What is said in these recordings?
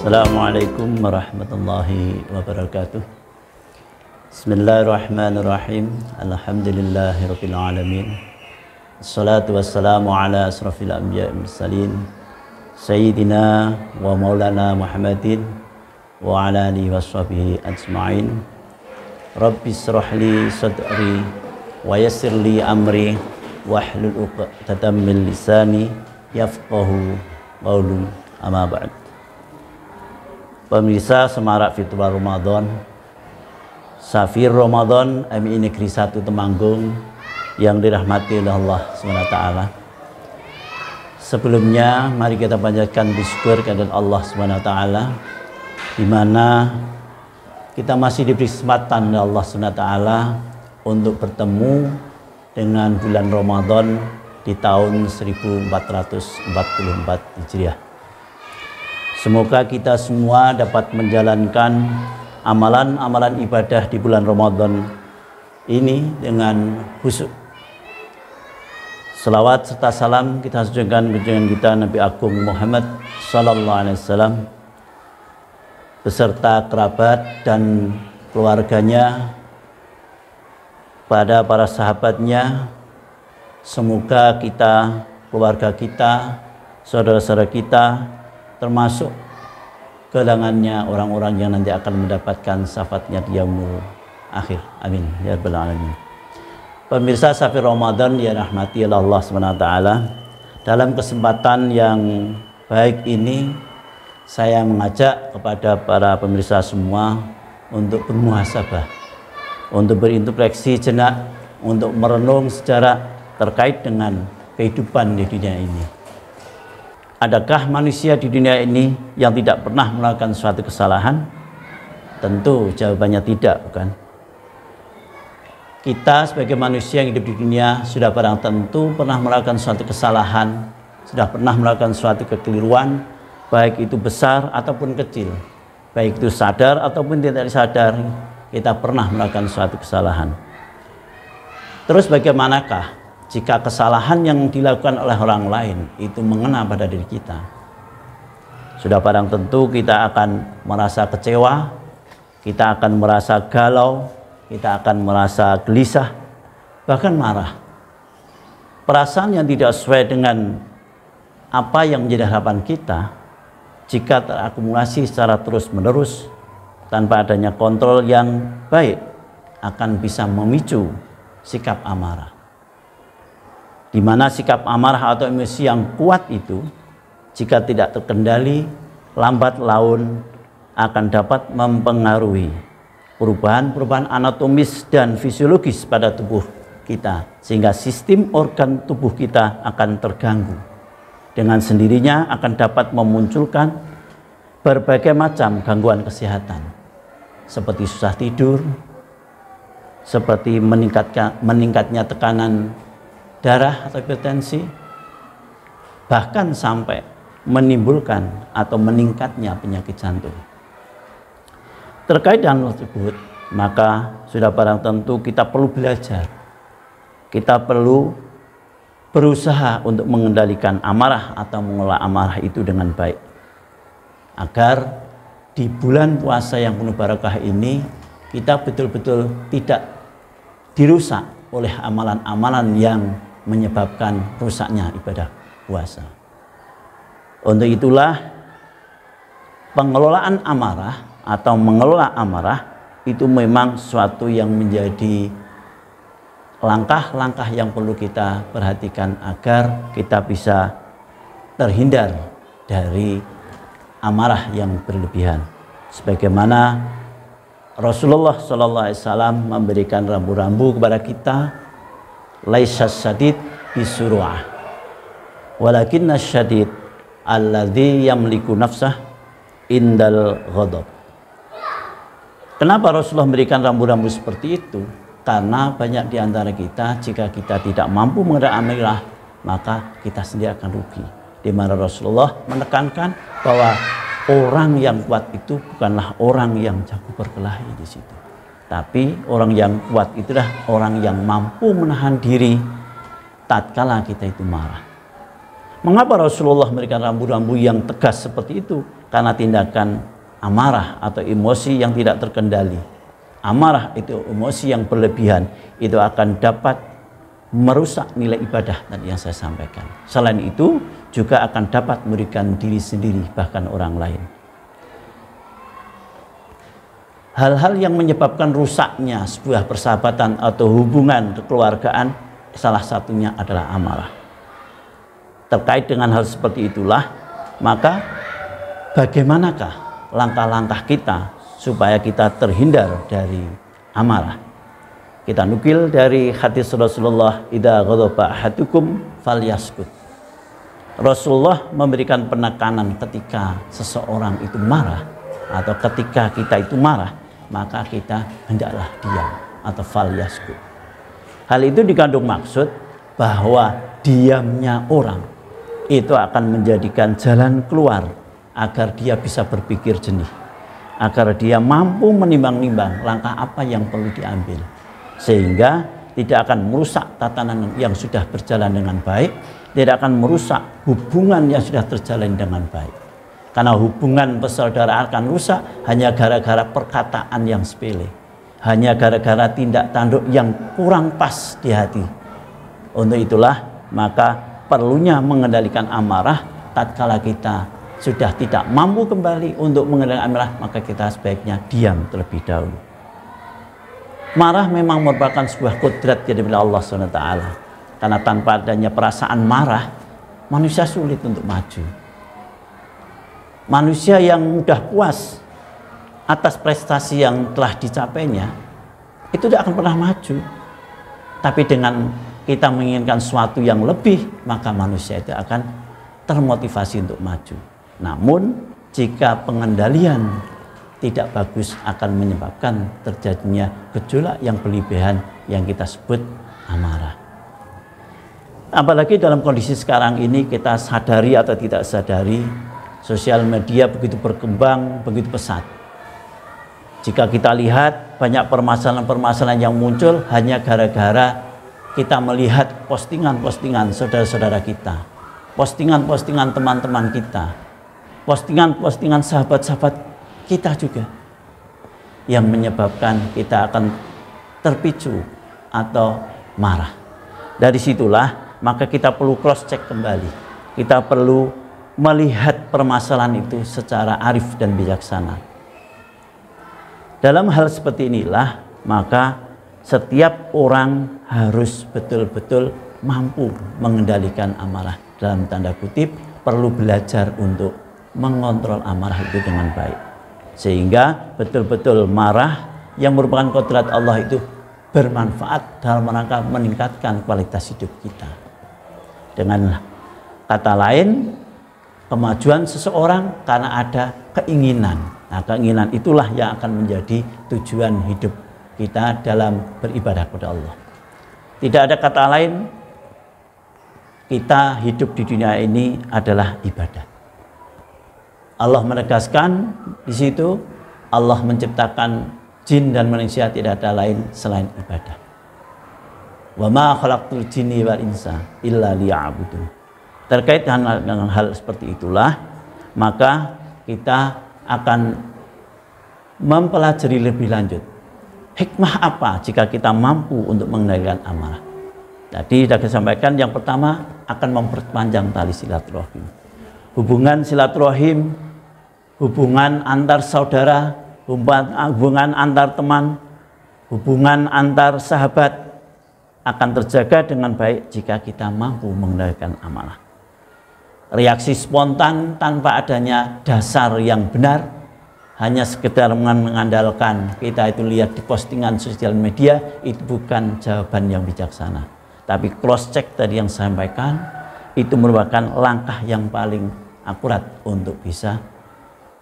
Assalamualaikum warahmatullahi wabarakatuh. Bismillahirrahmanirrahim. Alhamdulillahirabbil alamin. Assalatu wassalamu ala asrafil anbiya'i wal mursalin sayyidina wa maulana Muhammadin wa ala alihi washabihi ajma'in. Rabbi shrah li sadri wa yassir li amri wahlul 'uqdatam min lisani yafqahu qawli. Amma ba'd. Pemirsa Semarak Virtual Ramadan, Safir Ramadan MI Negeri 1 Temanggung yang dirahmati oleh Allah SWT. Sebelumnya mari kita panjatkan bersyukur kepada Allah SWT, di mana kita masih diberi kesempatan oleh Allah SWT untuk bertemu dengan bulan Ramadan di tahun 1444 Hijriah. Semoga kita semua dapat menjalankan amalan-amalan ibadah di bulan Ramadan ini dengan khusyuk. Selawat serta salam kita haturkan kepada kita Nabi Agung Muhammad sallallahu alaihi wasallam beserta kerabat dan keluarganya, pada para sahabatnya. Semoga kita, keluarga kita, saudara-saudara kita, termasuk kelangannya orang-orang yang nanti akan mendapatkan syafaatnya di yaumul akhir. Amin ya rabbal alamin. Pemirsa Safir Ramadan yang rahmati Allah SWT, dalam kesempatan yang baik ini saya mengajak kepada para pemirsa semua untuk bermuhasabah, untuk berintrospeksi jenak, untuk merenung secara terkait dengan kehidupan di dunia ini. Adakah manusia di dunia ini yang tidak pernah melakukan suatu kesalahan? Tentu jawabannya tidak, bukan? Kita sebagai manusia yang hidup di dunia sudah barang tentu pernah melakukan suatu kesalahan, sudah pernah melakukan suatu kekeliruan, baik itu besar ataupun kecil, baik itu sadar ataupun tidak sadar, kita pernah melakukan suatu kesalahan. Terus bagaimanakah jika kesalahan yang dilakukan oleh orang lain itu mengena pada diri kita? Sudah barang tentu kita akan merasa kecewa, kita akan merasa galau, kita akan merasa gelisah, bahkan marah. Perasaan yang tidak sesuai dengan apa yang menjadi harapan kita, jika terakumulasi secara terus-menerus tanpa adanya kontrol yang baik, akan bisa memicu sikap amarah. Di mana sikap amarah atau emosi yang kuat itu, jika tidak terkendali, lambat laun akan dapat mempengaruhi perubahan-perubahan anatomis dan fisiologis pada tubuh kita, sehingga sistem organ tubuh kita akan terganggu. Dengan sendirinya akan dapat memunculkan berbagai macam gangguan kesehatan, seperti susah tidur, seperti meningkatnya tekanan darah atau hipertensi, bahkan sampai menimbulkan atau meningkatnya penyakit jantung. Terkait dengan hal tersebut, maka sudah barang tentu kita perlu belajar, kita perlu berusaha untuk mengendalikan amarah atau mengelola amarah itu dengan baik, agar di bulan puasa yang penuh barakah ini kita betul-betul tidak dirusak oleh amalan-amalan yang menyebabkan rusaknya ibadah puasa. Untuk itulah pengelolaan amarah atau mengelola amarah itu memang sesuatu yang menjadi langkah-langkah yang perlu kita perhatikan agar kita bisa terhindar dari amarah yang berlebihan. Sebagaimana Rasulullah SAW memberikan rambu-rambu kepada kita, laisas syadid bisuru'ah walakinna syadid alladzi yamliku nafsah indal ghadab. Kenapa Rasulullah memberikan rambu-rambu seperti itu? Karena banyak di antara kita, jika kita tidak mampu mengendalikan amarah, maka kita sendiri akan rugi. Di mana Rasulullah menekankan bahwa orang yang kuat itu bukanlah orang yang jago berkelahi di situ, tapi orang yang kuat itulah orang yang mampu menahan diri tatkala kita itu marah. Mengapa Rasulullah memberikan rambu-rambu yang tegas seperti itu? karena tindakan amarah atau emosi yang tidak terkendali. Amarah itu emosi yang berlebihan, itu akan dapat merusak nilai ibadah tadi yang saya sampaikan. Selain itu juga akan dapat merugikan diri sendiri bahkan orang lain. Hal-hal yang menyebabkan rusaknya sebuah persahabatan atau hubungan kekeluargaan salah satunya adalah amarah. Terkait dengan hal seperti itulah, maka bagaimanakah langkah-langkah kita supaya kita terhindar dari amarah? Kita nukil dari hadis Rasulullah, idza ghadaba ahadukum falyaskut. Rasulullah memberikan penekanan ketika seseorang itu marah atau ketika kita itu marah, maka kita hendaklah diam atau falyaskut. Hal itu dikandung maksud bahwa diamnya orang itu akan menjadikan jalan keluar agar dia bisa berpikir jernih, agar dia mampu menimbang-nimbang langkah apa yang perlu diambil, sehingga tidak akan merusak tatanan yang sudah berjalan dengan baik, tidak akan merusak hubungan yang sudah terjalin dengan baik. Karena hubungan persaudaraan akan rusak hanya gara-gara perkataan yang sepele, hanya gara-gara tindak tanduk yang kurang pas di hati. Untuk itulah maka perlunya mengendalikan amarah. Tatkala kita sudah tidak mampu kembali untuk mengendalikan amarah, maka kita sebaiknya diam terlebih dahulu. Marah memang merupakan sebuah kodrat dari Allah SWT. Karena tanpa adanya perasaan marah, manusia sulit untuk maju. Manusia yang mudah puas atas prestasi yang telah dicapainya, itu tidak akan pernah maju. Tapi dengan kita menginginkan sesuatu yang lebih, maka manusia itu akan termotivasi untuk maju. Namun jika pengendalian tidak bagus, akan menyebabkan terjadinya gejolak yang berlebihan yang kita sebut amarah. Apalagi dalam kondisi sekarang ini, kita sadari atau tidak sadari, sosial media begitu berkembang, begitu pesat. Jika kita lihat banyak permasalahan-permasalahan yang muncul hanya gara-gara kita melihat postingan-postingan saudara-saudara kita, postingan-postingan teman-teman kita, postingan-postingan sahabat-sahabat kita juga, yang menyebabkan kita akan terpicu atau marah. Dari situlah maka kita perlu cross check kembali. Kita perlu melihat permasalahan itu secara arif dan bijaksana. Dalam hal seperti inilah maka setiap orang harus betul-betul mampu mengendalikan amarah. Dalam tanda kutip, perlu belajar untuk mengontrol amarah itu dengan baik, sehingga betul-betul marah yang merupakan kodrat Allah itu bermanfaat dalam rangka meningkatkan kualitas hidup kita. Dengan kata lain, kemajuan seseorang karena ada keinginan. Nah, keinginan itulah yang akan menjadi tujuan hidup kita dalam beribadah kepada Allah. Tidak ada kata lain, kita hidup di dunia ini adalah ibadah. Allah menegaskan di situ, Allah menciptakan jin dan manusia tidak ada lain selain ibadah. Wa ma khalaqtul jinni wal insa illa liya'budun. Terkait dengan hal seperti itulah, maka kita akan mempelajari lebih lanjut hikmah apa jika kita mampu untuk mengendalikan amarah. Tadi sudah saya sampaikan, yang pertama akan memperpanjang tali silaturahim. Hubungan silaturahim, hubungan antar saudara, hubungan antar teman, hubungan antar sahabat akan terjaga dengan baik jika kita mampu mengendalikan amarah. Reaksi spontan tanpa adanya dasar yang benar, hanya sekedar mengandalkan kita itu lihat di postingan sosial media, itu bukan jawaban yang bijaksana. Tapi cross check tadi yang saya sampaikan, itu merupakan langkah yang paling akurat untuk bisa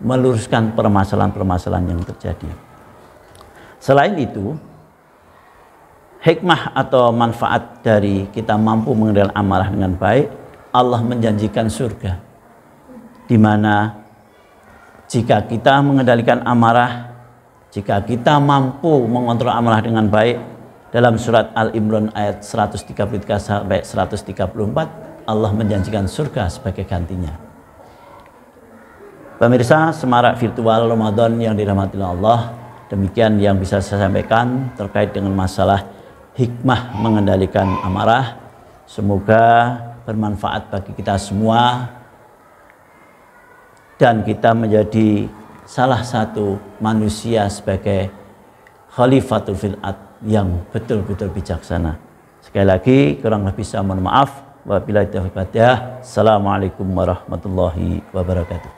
meluruskan permasalahan-permasalahan yang terjadi. Selain itu, hikmah atau manfaat dari kita mampu mengendalikan amarah dengan baik, Allah menjanjikan surga, di mana jika kita mengendalikan amarah, jika kita mampu mengontrol amarah dengan baik, dalam surat Al-Imran ayat 133 sampai 134, Allah menjanjikan surga sebagai gantinya. Pemirsa Semarak Virtual Ramadan yang dirahmati Allah, demikian yang bisa saya sampaikan terkait dengan masalah hikmah mengendalikan amarah. Semoga bermanfaat bagi kita semua dan kita menjadi salah satu manusia sebagai khalifatul fil ard yang betul-betul bijaksana. Sekali lagi kurang lebih saya mohon maaf. Wabillahi taufiq wal hidayah. Assalamualaikum warahmatullahi wabarakatuh.